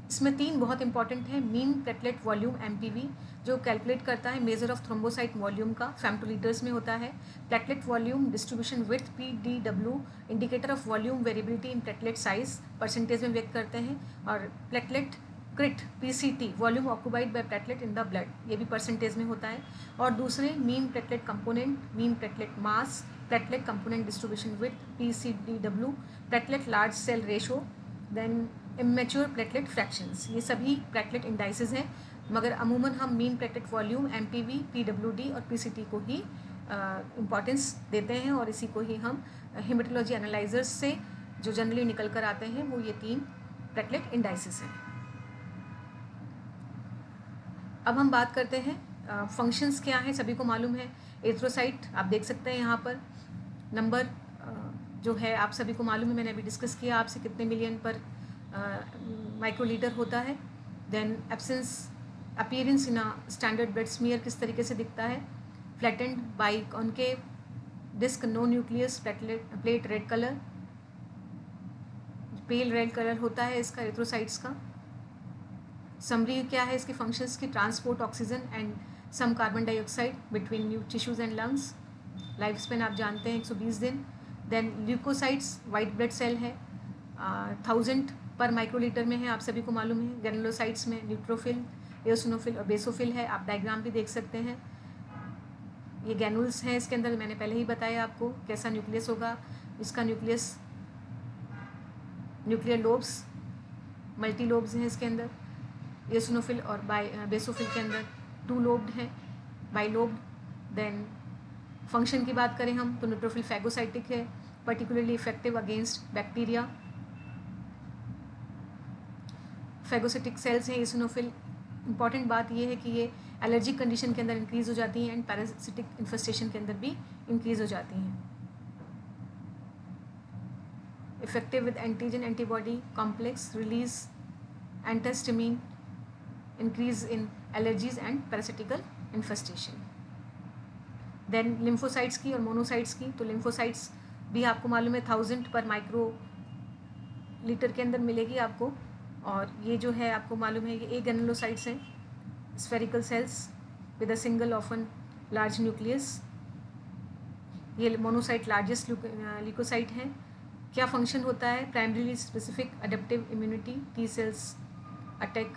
इसमें 3 बहुत इंपॉर्टेंट है। मीन प्लेटलेट वॉल्यूम एमपीवी, जो कैलकुलेट करता है मेजर ऑफ थ्रोम्बोसाइट वॉल्यूम का, फेम्टोलीटर्स में होता है। Platelet volume distribution with PDW, indicator of volume variability in platelet size, percentage में व्यक्त करते हैं। और platelet crit PCT, volume occupied by platelet in the blood, ये भी परसेंटेज में होता है। और दूसरे mean platelet component, mean platelet mass, platelet component distribution with PCDW, platelet large cell ratio, then immature platelet fractions, ये सभी प्लेटलेट इंडाइसेस हैं। मगर अमूमन हम mean platelet volume, MPV, PWD और पीसीटी को ही इम्पॉर्टेंस देते हैं, और इसी को ही हम हेमेटोलॉजी एनालाइजर्स से जो जनरली निकल कर आते हैं वो ये 3 प्लेटलेट इंडाइसेस हैं। अब हम बात करते हैं फंक्शंस क्या हैं, सभी को मालूम है। एरिथ्रोसाइट आप देख सकते हैं यहाँ पर नंबर जो है आप सभी को मालूम है, मैंने अभी डिस्कस किया आपसे कितने मिलियन पर माइक्रोलीटर होता है। Then absence, appearance in a standard blood smear किस तरीके से दिखता है? Flattened biconcave disc, no nucleus, plate red colour, pale red colour होता है इसका एरिथ्रोसाइट्स का। समरी क्या है इसके फंक्शंस की? Transport oxygen and some carbon dioxide between new tissues and lungs. Life span आप जानते हैं 120 दिन। Then leucocytes, white blood cell है, 1000 पर माइक्रोलीटर में है, आप सभी को मालूम है। ग्रेनुलोसाइट्स में न्यूट्रोफिल, एओसिनोफिल और बेसोफिल है, आप डायग्राम भी देख सकते हैं। ये गैनुल्स हैं, इसके अंदर मैंने पहले ही बताया आपको कैसा न्यूक्लियस होगा। इसका nucleus, nuclear lobes, multi lobes हैं इसके अंदर। एओसिनोफिल और बेसोफिल के अंदर 2 लोब्ड हैं, बाइलोब्ड। देन फंक्शन की बात करें हम तो न्यूट्रोफिल फैगोसाइटिक है, particularly effective against bacteria. Phagocytic cells हैं एओसिनोफिल। इंपॉर्टेंट बात ये है कि ये एलर्जिक कंडीशन के अंदर इंक्रीज हो जाती हैं एंड पैरासिटिक इन्फेस्टेशन के अंदर भी इंक्रीज हो जाती हैं। Effective with antigen antibody complex, release antihistamine, increase in allergies and parasitical infestation. Then lymphocytes की और मोनोसाइट्स की, तो लिम्फोसाइट्स भी आपको मालूम है 1000 पर माइक्रो लीटर के अंदर मिलेगी आपको। और ये जो है आपको मालूम है ये ग्रेनुलोसाइट्स हैं, spherical cells with a single often large nucleus. ये मोनोसाइट लार्जेस्ट ल्यूकोसाइट हैं। क्या फंक्शन होता है? Primarily specific adaptive immunity, T cells attack,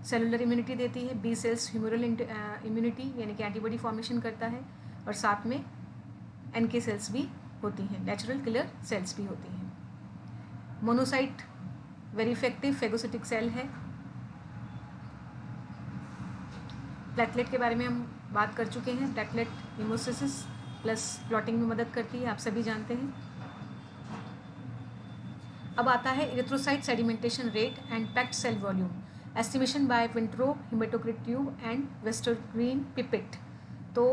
cellular immunity देती है। बी सेल्स ह्यूमरल इम्यूनिटी यानी कि एंटीबॉडी फॉर्मेशन करता है, और साथ में एनके सेल्स भी होती हैं, नेचुरल किलर सेल्स भी होती हैं। Monocyte very effective phagocytic cell है। प्लेटलेट के बारे में हम बात कर चुके हैं। प्लेटलेट हीमोसिस प्लस क्लॉटिंग में मदद करती है, आप सभी जानते हैं। अब आता है erythrocyte sedimentation rate and packed cell volume, estimation by Wintrobe, haematocrit tube and Westergren pipette. तो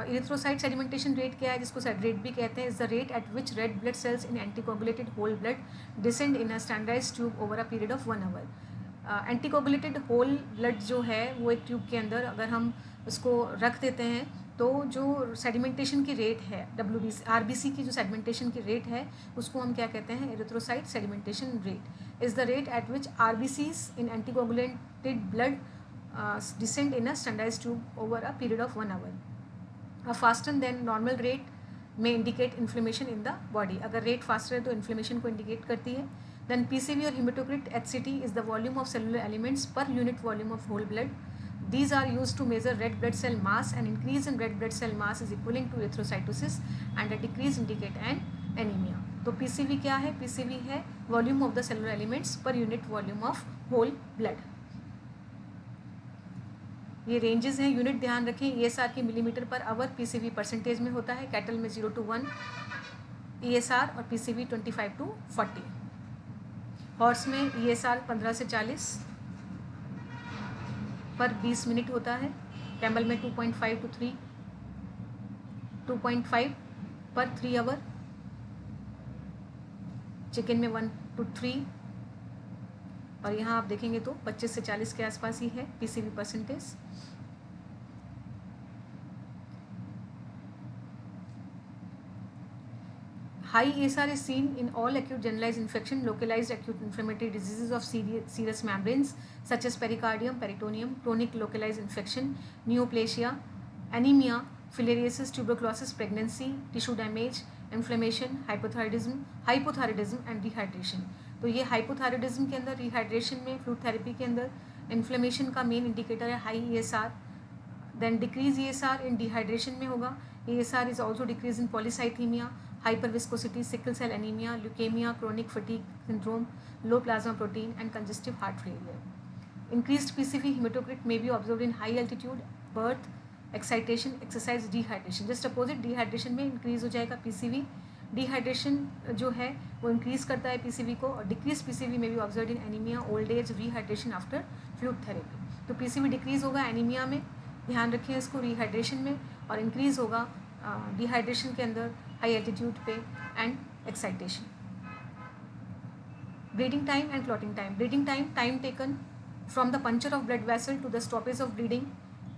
इरिथ्रोसाइट सेडिमेंटेशन रेट क्या है, जिसको सेड रेट भी कहते हैं, is the rate at which red blood cells in anticoagulated whole blood descend in a standardised tube over a period of 1 hour. Anticoagulated whole blood जो है वो एक ट्यूब के अंदर अगर हम उसको रख देते हैं तो जो सेडिमेंटेशन की रेट है, WBC RBC की जो सेडिमेंटेशन की रेट है उसको हम क्या कहते हैं? Erythrocyte sedimentation rate is the rate at which RBCs in anticoagulated blood descend in a standardized tube over a period of 1 hour. A faster than normal rate may indicate inflammation in the body. अगर rate faster है तो inflammation को indicate करती है। Then PCV or hematocrit HCT is the volume of cellular elements per unit volume of whole blood. These are used to measure red blood cell mass, and increase in red blood cell mass is equivalent to erythrocytosis and a decrease indicate an anemia. तो PCV क्या है? PCV है volume of the cellular elements per unit volume of whole blood. ये ranges हैं, unit ध्यान रखें. ESR की millimetre per hour, PCV percentage में होता है. कैटल में 0 to 1 ESR और PCV 25 to 40. हॉर्स में ESR 15 से 40 पर 20 मिनट होता है. कैमल में 2.5 to 3 2.5 पर 3 आवर. चिकन में 1 to 3. और यहाँ आप देखेंगे तो 25 से 40 के आसपास ही है PCV percentage. High ESR is seen in all acute generalized infection, localized acute inflammatory diseases of serous membranes such as pericardium, peritoneum, chronic localized infection, neoplasia, anemia, filariasis, tuberculosis, pregnancy, tissue damage, inflammation, hypothyroidism and dehydration. तो ये hypothyroidism के अंदर, dehydration में, fluid therapy के अंदर, inflammation का main indicator है high ESR. Then decrease ESR in dehydration में होगा. ESR is also decrease in polycythemia, hyperviscosity, sickle cell anemia, leukemia, chronic fatigue syndrome, low plasma protein and congestive heart failure. Increased PCV hematocrit may be observed in high altitude, birth, excitation, exercise, dehydration. Just opposite, dehydration में increase हो जाएगा PCV. Dehydration जो है वो increase करता है PCV को, और decreased PCV may be observed in anemia, old age, rehydration after fluid therapy. तो PCV decrease होगा anemia में, ध्यान रखें इसको, rehydration में, और increase होगा dehydration के अंदर, हाई एल्टीट्यूड पे, and excitation. Bleeding time and clotting time. Bleeding time, time taken from the puncture of blood vessel to the stoppage of bleeding.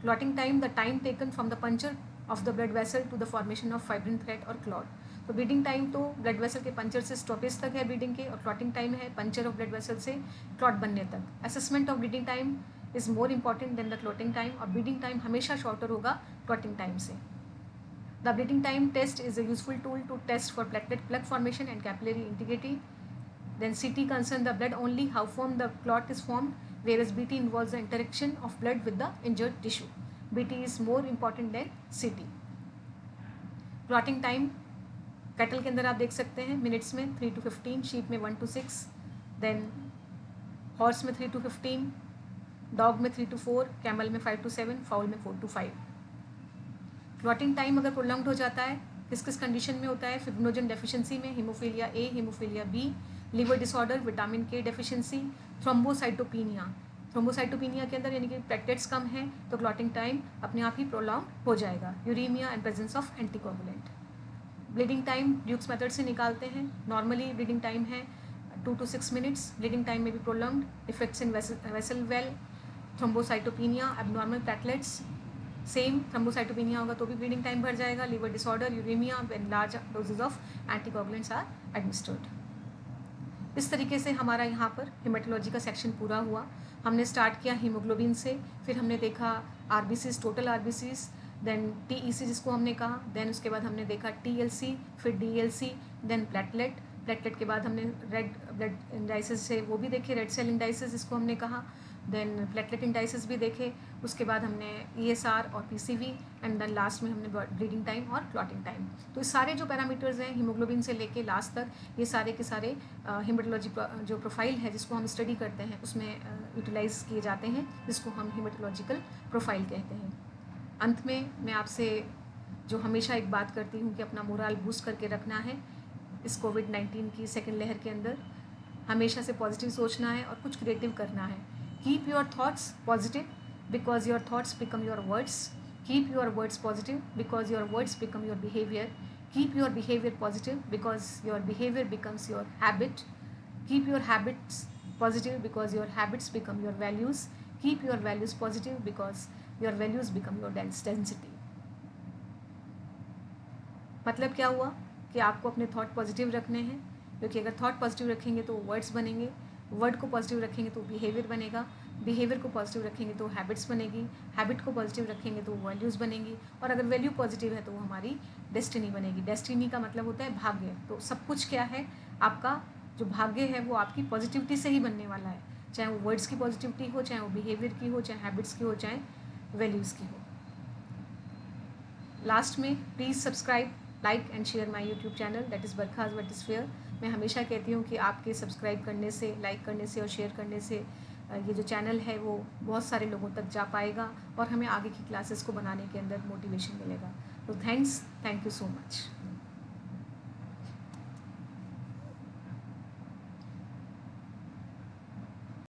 Clotting time, the time taken from the puncture of the blood vessel to the formation of fibrin thread और clot. तो bleeding time तो blood vessel के puncture से stoppage तक है bleeding के, और clotting time है पंचर ऑफ ब्लड वेसल से क्लॉट बनने तक. Assessment of bleeding time is more important than the clotting time, और ब्लीडिंग टाइम हमेशा शॉर्टर होगा क्लॉटिंग टाइम से. The bleeding time test is a useful tool to test for platelet plug formation and capillary integrity. Then CT concerns the blood only, how formed the clot is formed, whereas BT involves the interaction of blood with the injured tissue. BT is more important than CT. Clotting time, cattle के अंदर आप देख सकते हैं minutes में 3 to 15, sheep में 1 to 6, then horse में 3 to 15, dog में 3 to 4, कैमल में 5 to 7, फाउल में 4 to 5. क्लॉटिंग टाइम अगर प्रोलॉन्ग्ड हो जाता है, किस किस कंडीशन में होता है? फिब्रिनोजन डेफिशिएंसी में, haemophilia A, haemophilia B, liver disorder, vitamin K deficiency, thrombocytopenia. Thrombocytopenia के अंदर यानी कि प्लेटलेट्स कम हैं तो क्लॉटिंग टाइम अपने आप ही प्रोलॉन्ग हो जाएगा. Uraemia and presence of anticoagulant. Bleeding time Duke's method से निकालते हैं. नॉर्मली ब्लीडिंग टाइम है 2 to 6 मिनट्स. ब्लीडिंग टाइम में भी prolonged. Effects in vessel wall, thrombocytopenia, abnormal platelets, same. Thrombocytopenia होगा तो भी ब्लीडिंग टाइम बढ़ जाएगा. Liver disorder, uraemia, when large doses of anticoagulants are administered. इस तरीके से हमारा यहाँ पर हेमेटोलॉजी का सेक्शन पूरा हुआ. हमने स्टार्ट किया हीमोग्लोबिन से, फिर हमने देखा RBCs, total RBCs, then TEC जिसको हमने कहा, देन उसके बाद हमने देखा टीएलसी, फिर डीएलसी, देन प्लेटलेट. प्लेटलेट के बाद हमने रेड ब्लड इंडाइसिस से वो भी देखे, रेड सेल इंडाइसिस जिसको हमने कहा, देन प्लेटलेट इंडाइसिस भी देखे. उसके बाद हमने ESR और PCV, एंड देन लास्ट में हमने ब्लीडिंग टाइम और क्लॉटिंग टाइम. तो ये सारे जो पैरामीटर्स हैं हीमोग्लोबिन से लेके लास्ट तक, ये सारे के सारे हेमेटोलॉजी जो प्रोफाइल है जिसको हम स्टडी करते हैं उसमें यूटिलाइज किए जाते हैं, जिसको हम हेमेटोलॉजिकल प्रोफाइल कहते हैं. अंत में मैं आपसे जो हमेशा एक बात करती हूँ कि अपना मोरल बूस्ट करके रखना है. इस कोविड-19 की सेकेंड लहर के अंदर हमेशा से पॉजिटिव सोचना है और कुछ क्रिएटिव करना है. Keep your thoughts positive because your thoughts become your words. Keep your words positive because your words become your behavior. Keep your behavior positive because your behavior becomes your habit. Keep your habits positive because your habits become your values. Keep your values positive because your values become your density. मतलब क्या हुआ कि आपको अपने thought positive रखने हैं, क्योंकि अगर थॉट पॉजिटिव रखेंगे तो वर्ड्स बनेंगे, वर्ड को पॉजिटिव रखेंगे तो बिहेवियर बनेगा, बिहेवियर को पॉजिटिव रखेंगे तो हैबिट्स बनेगी, हैबिट को पॉजिटिव रखेंगे तो वैल्यूज़ बनेंगी, और अगर वैल्यू पॉजिटिव है तो वो हमारी डेस्टिनी बनेगी. डेस्टिनी का मतलब होता है भाग्य. तो सब कुछ क्या है? आपका जो भाग्य है वो आपकी पॉजिटिविटी से ही बनने वाला है, चाहे वो वर्ड्स की पॉजिटिविटी हो, चाहे वो बिहेवियर की हो, चाहे हैबिट्स की हो, चाहे वैल्यूज़ की हो। लास्ट में please subscribe, like and share my YouTube channel that is Barkha's what is fair. मैं हमेशा कहती हूँ कि आपके सब्सक्राइब करने से, लाइक करने से और शेयर करने से ये जो चैनल है वो बहुत सारे लोगों तक जा पाएगा और हमें आगे की क्लासेस को बनाने के अंदर मोटिवेशन मिलेगा। तो थैंक यू सो मच।